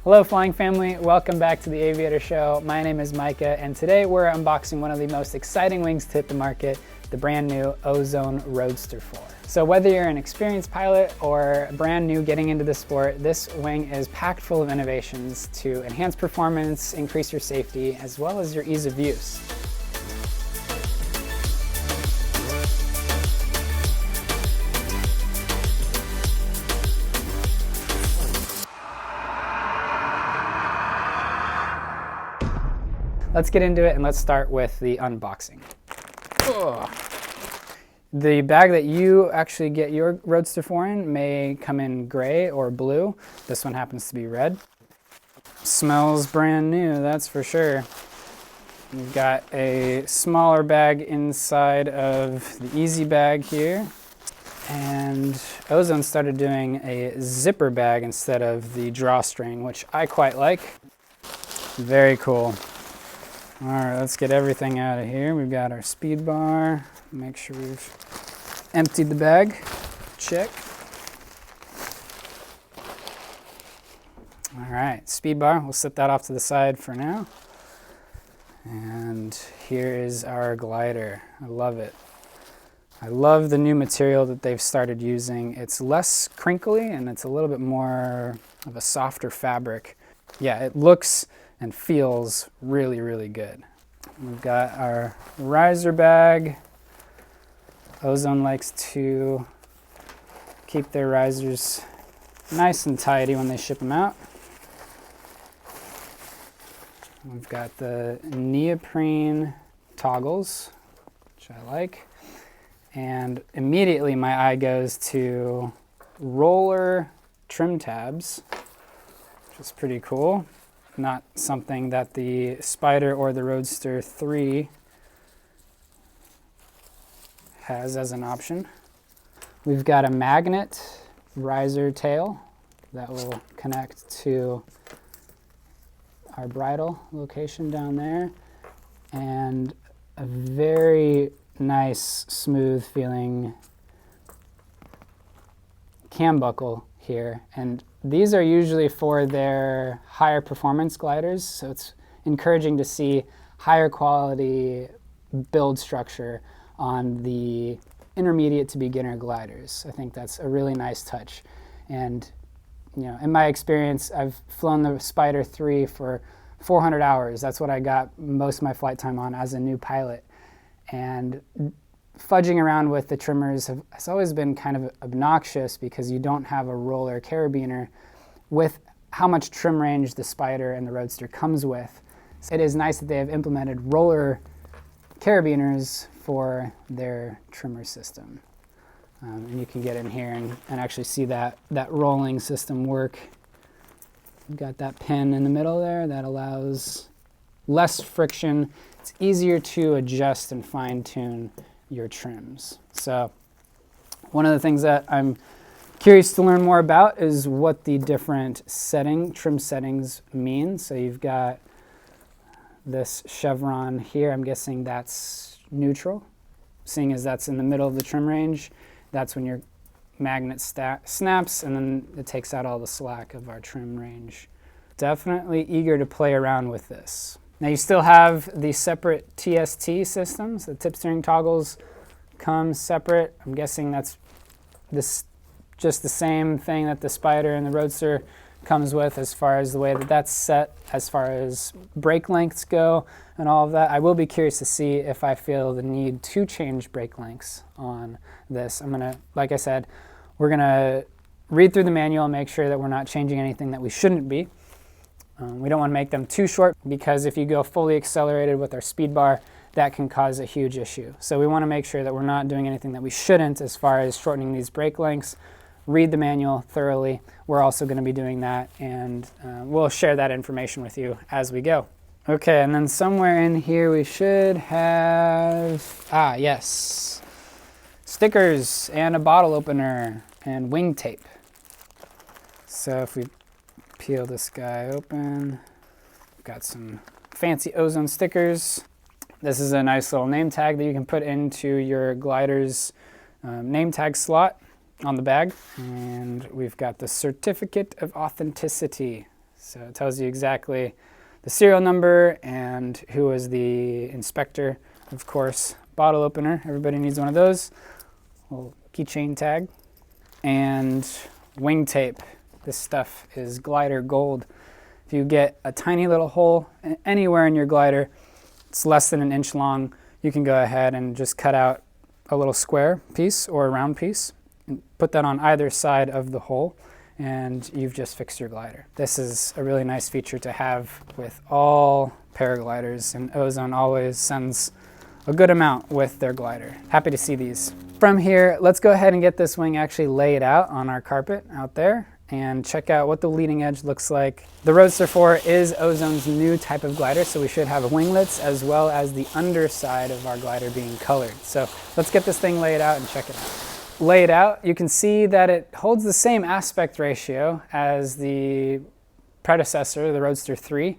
Hello flying family, welcome back to the Aviator Show. My name is Micah and today we're unboxing one of the most exciting wings to hit the market, the brand new Ozone Roadster 4. So whether you're an experienced pilot or brand new getting into the sport, this wing is packed full of innovations to enhance performance, increase your safety, as well as your ease of use. Let's get into it and let's start with the unboxing. Ugh. The bag that you actually get your Roadster 4 in may come in gray or blue. This one happens to be red. Smells brand new, that's for sure. We've got a smaller bag inside of the easy bag here. And Ozone started doing a zipper bag instead of the drawstring, which I quite like. Very cool. All right, let's get everything out of here. We've got our speed bar. Make sure we've emptied the bag. Check. All right, speed bar. We'll set that off to the side for now. And here is our glider. I love it. I love the new material that they've started using. It's less crinkly and it's a little bit more of a softer fabric. Yeah, it looks and feels really, really good. We've got our riser bag. Ozone likes to keep their risers nice and tidy when they ship them out. We've got the neoprene toggles, which I like. And immediately my eye goes to roller trim tabs, which is pretty cool. Not something that the Spider or the Roadster 3 has as an option. We've got a magnet riser tail that will connect to our bridle location down there, and a very nice, smooth feeling cam buckle here. And these are usually for their higher performance gliders, so it's encouraging to see higher quality build structure on the intermediate to beginner gliders. I think that's a really nice touch. And you know, in my experience, I've flown the Spider 3 for 400 hours. That's what I got most of my flight time on as a new pilot. And fudging around with the trimmers has always been kind of obnoxious because you don't have a roller carabiner with how much trim range the Spider and the Roadster comes with. So it is nice that they have implemented roller carabiners for their trimmer system. And you can get in here and actually see that rolling system work. You've got that pin in the middle there that allows less friction. It's easier to adjust and fine-tune your trims. So one of the things that I'm curious to learn more about is what the different trim settings mean. So you've got this chevron here. I'm guessing that's neutral. Seeing as that's in the middle of the trim range, that's when your magnet snaps and then it takes out all the slack of our trim range. Definitely eager to play around with this. Now you still have the separate TST systems. The tip steering toggles come separate. I'm guessing that's just the same thing that the Spider and the Roadster comes with as far as the way that that's set, as far as brake lengths go and all of that. I will be curious to see if I feel the need to change brake lengths on this. I'm gonna, like I said, we're gonna read through the manual and make sure that we're not changing anything that we shouldn't be. We don't want to make them too short because if you go fully accelerated with our speed bar, that can cause a huge issue. So we want to make sure that we're not doing anything that we shouldn't as far as shortening these brake lengths. Read the manual thoroughly. We're also going to be doing that, and we'll share that information with you as we go. Okay, and then somewhere in here we should have, yes, stickers and a bottle opener and wing tape. So if we peel this guy open, we've got some fancy Ozone stickers. This is a nice little name tag that you can put into your glider's name tag slot on the bag. And we've got the certificate of authenticity. So it tells you exactly the serial number and who was the inspector. Of course, bottle opener, everybody needs one of those. Little keychain tag. And wing tape. This stuff is glider gold. If you get a tiny little hole anywhere in your glider, it's less than an inch long, you can go ahead and just cut out a little square piece or a round piece and put that on either side of the hole, and you've just fixed your glider. This is a really nice feature to have with all paragliders, and Ozone always sends a good amount with their glider. Happy to see these. From here, let's go ahead and get this wing actually laid out on our carpet out there and check out what the leading edge looks like. The Roadster 4 is Ozone's new type of glider, so we should have winglets as well as the underside of our glider being colored. So let's get this thing laid out and check it out. Laid out, you can see that it holds the same aspect ratio as the predecessor, the Roadster 3.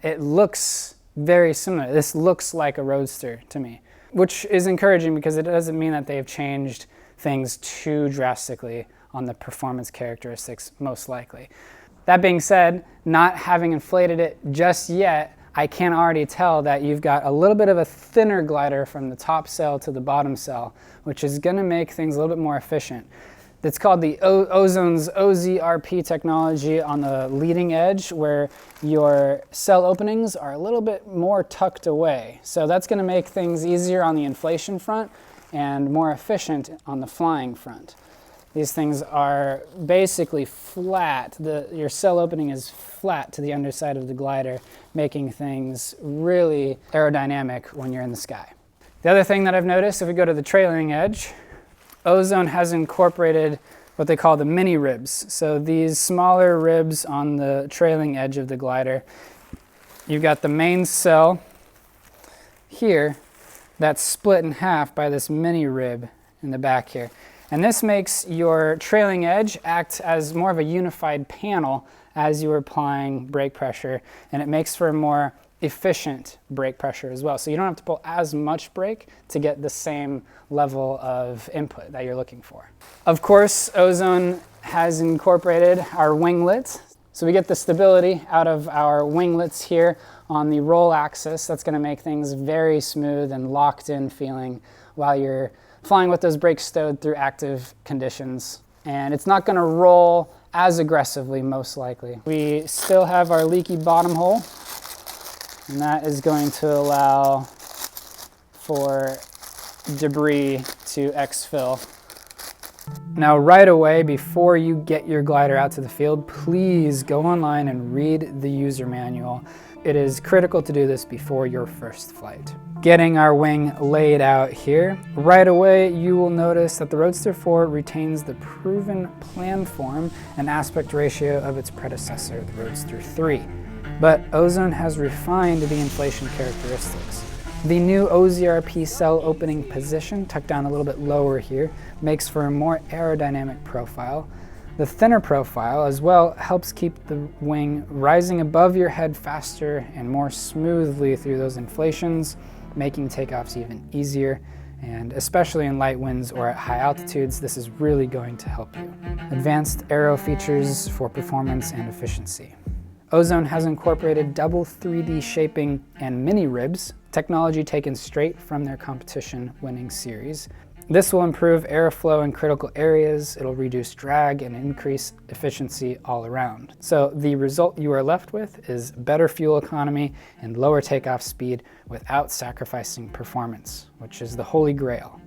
It looks very similar. This looks like a Roadster to me, which is encouraging because it doesn't mean that they've changed things too drastically on the performance characteristics, most likely. That being said, not having inflated it just yet, I can already tell that you've got a little bit of a thinner glider from the top cell to the bottom cell, which is gonna make things a little bit more efficient. It's called the Ozone's OZRP technology on the leading edge, where your cell openings are a little bit more tucked away. So that's gonna make things easier on the inflation front and more efficient on the flying front. These things are basically flat. Your cell opening is flat to the underside of the glider, making things really aerodynamic when you're in the sky. The other thing that I've noticed, if we go to the trailing edge, Ozone has incorporated what they call the mini ribs. So these smaller ribs on the trailing edge of the glider. You've got the main cell here that's split in half by this mini rib in the back here. And this makes your trailing edge act as more of a unified panel as you're applying brake pressure, and it makes for a more efficient brake pressure as well. So you don't have to pull as much brake to get the same level of input that you're looking for. Of course, Ozone has incorporated our winglet. So we get the stability out of our winglets here on the roll axis. That's going to make things very smooth and locked in feeling while you're flying with those brakes stowed through active conditions. And it's not going to roll as aggressively, most likely. We still have our leaky bottom hole, and that is going to allow for debris to exfil. Now, right away, before you get your glider out to the field, please go online and read the user manual. It is critical to do this before your first flight. Getting our wing laid out here, right away you will notice that the Roadster 4 retains the proven plan form and aspect ratio of its predecessor, the Roadster 3. But Ozone has refined the inflation characteristics. The new OZRP cell opening position, tucked down a little bit lower here, makes for a more aerodynamic profile. The thinner profile as well helps keep the wing rising above your head faster and more smoothly through those inflations, making takeoffs even easier. And especially in light winds or at high altitudes, this is really going to help you. Advanced aero features for performance and efficiency. Ozone has incorporated double 3D shaping and mini ribs, technology taken straight from their competition-winning series. This will improve airflow in critical areas, it'll reduce drag and increase efficiency all around. So the result you are left with is better fuel economy and lower takeoff speed without sacrificing performance, which is the holy grail.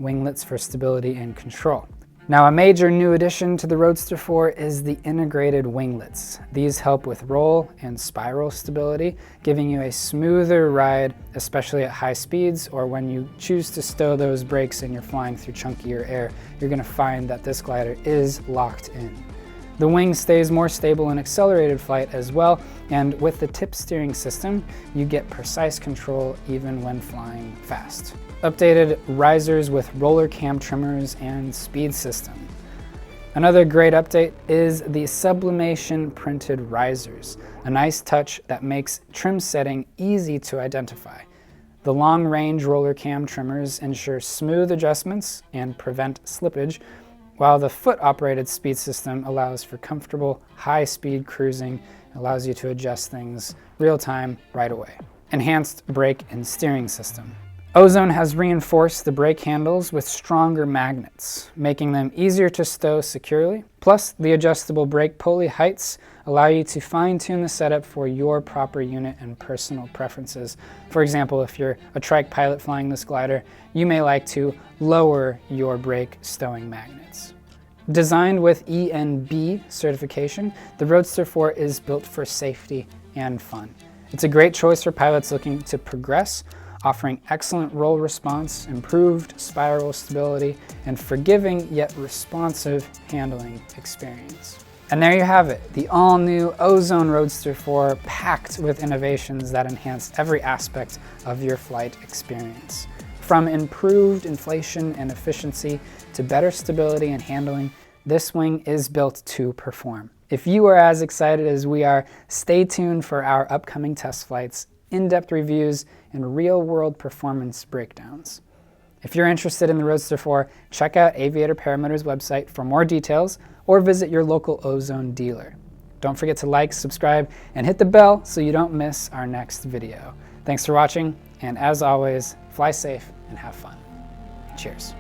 Winglets for stability and control. Now, a major new addition to the Roadster 4 is the integrated winglets. These help with roll and spiral stability, giving you a smoother ride, especially at high speeds or when you choose to stow those brakes and you're flying through chunkier air. You're going to find that this glider is locked in. The wing stays more stable in accelerated flight as well, and with the tip steering system, you get precise control even when flying fast. Updated risers with roller cam trimmers and speed system. Another great update is the sublimation printed risers, a nice touch that makes trim setting easy to identify. The long-range roller cam trimmers ensure smooth adjustments and prevent slippage, while the foot-operated speed system allows for comfortable, high-speed cruising, allows you to adjust things real-time right away. Enhanced brake and steering system. Ozone has reinforced the brake handles with stronger magnets, making them easier to stow securely. Plus, the adjustable brake pulley heights allow you to fine-tune the setup for your proper unit and personal preferences. For example, if you're a trike pilot flying this glider, you may like to lower your brake stowing magnets. Designed with ENB certification, the Roadster 4 is built for safety and fun. It's a great choice for pilots looking to progress, offering excellent roll response, improved spiral stability, and forgiving yet responsive handling experience. And there you have it, the all-new Ozone Roadster 4, packed with innovations that enhance every aspect of your flight experience. From improved inflation and efficiency to better stability and handling, this wing is built to perform. If you are as excited as we are, stay tuned for our upcoming test flights, in-depth reviews, and real-world performance breakdowns. If you're interested in the Roadster 4, check out Aviator Parameter's website for more details, or visit your local Ozone dealer. Don't forget to like, subscribe, and hit the bell so you don't miss our next video. Thanks for watching, and as always, fly safe and have fun. Cheers.